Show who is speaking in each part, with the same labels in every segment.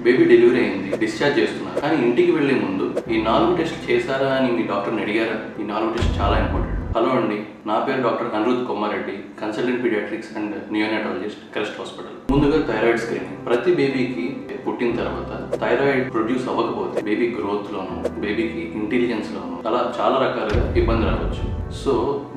Speaker 1: Baby delivery అయింది, discharge చేస్తున్నారు, కానీ ఇంటికి వెళ్లే ముందు ఈ 4 టెస్ట్ చేశారా అని మీ డాక్టర్ని అడిగారా? ఈ 4 టెస్ట్ చాలా ఇంపార్టెంట్. హలో అండి, నా పేరు doctor Anirudh Kommareddy, consultant paediatrics and neonatologist, Crest Hospital. ముందుగా థైరాయిడ్ స్క్రీనింగ్. ప్రతి బేబీకి పుట్టిన తర్వాత థైరాయిడ్ ప్రొడ్యూస్ అవ్వకపోతే బేబీ గ్రోత్ లోను, బేబీకి ఇంటెలిజెన్స్ లోను అలా చాలా రకాలుగా ఇబ్బంది రావచ్చు. సో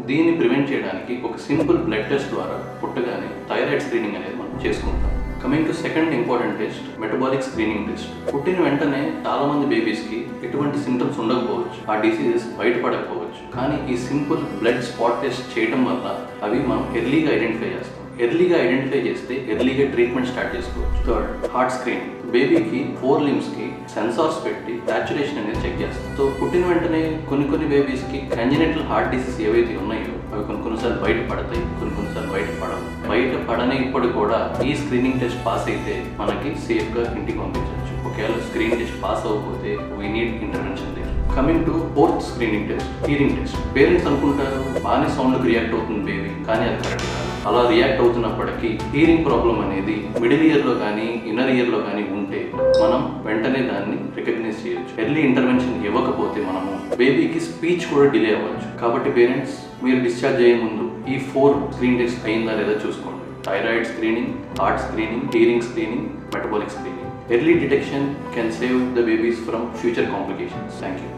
Speaker 1: దీన్ని ప్రివెంట్ చేయడానికి ఒక సింపుల్ బ్లడ్ టెస్ట్ ద్వారా పుట్టగానే థైరాయిడ్ స్క్రీనింగ్ అనేది మనం చేసుకుంటాం. Coming to second important test, metabolic screening test. పుట్టిన వెంటనే చాలా మంది బేబీస్కి ఎటువంటి సింటమ్స్ ఉండకపోవచ్చు, ఆ డిసీజెస్ బయటపడకపోవచ్చు, కానీ ఈ సింపుల్ బ్లడ్ స్పాట్ టెస్ట్ చేయడం వల్ల అవి మనం ఎర్లీగా ఐడెంటిఫై చేస్తాం. ఎర్లీగా ఐడెంటిఫై చేస్తే ఎర్లీగా ట్రీట్మెంట్ స్టార్ట్ చేసుకోవచ్చు. Third, heart screening. బేబీకి 4 లిమ్స్కి సెన్సార్స్ పెట్టి సాచురేషన్ అనేది చెక్ చేస్తాం. సో పుట్టిన వెంటనే కొన్ని బేబీస్కి కంజెనిటల్ హార్ట్ డిసీజ్ ఏవైతే ఉన్నాయో అవి కొన్నిసార్లు బయటపడతాయి, కొన్నిసార్లు బయటపడవు. బయటపడనిప్పుడు కూడా ఈ స్క్రీనింగ్ టెస్ట్ పాస్ అయితే మనకి సేఫ్గా ఇంటికి పంపించవచ్చు. ఒకవేళ స్క్రీనింగ్ టెస్ట్ పాస్ అవ్వకపోతే we need intervention there. Coming to fourth screening test, hearing test. Parents అనుకుంటారు బాగానే సౌండ్కి రియాక్ట్ అవుతుంది బేబీ, కానీ అది కరెక్ట్ కాదు. అలా రియాక్ట్ అవుతున్నప్పటికీ హీరింగ్ ప్రాబ్లం అనేది మిడిల్ ఇయర్లో కానీ ఇన్నర్ ఇయర్లో కానీ ఉంటే మనం వెంటనే దాన్ని రికగ్నైజ్ చేయొచ్చు. ఎర్లీ ఇంటర్వెన్షన్ ఇవ్వకపోతే మనము బేబీకి స్పీచ్ కూడా డిలే అవ్వచ్చు. కాబట్టి పేరెంట్స్, మీరు డిశ్చార్జ్ అయ్యే ముందు ఈ 4 స్క్రీన్ టెస్ట్ అయిందా లేదా చూసుకోండి. Thyroid screening, heart screening, hearing screening, metabolic screening. Early detection can save the babies from future complications. Thank you.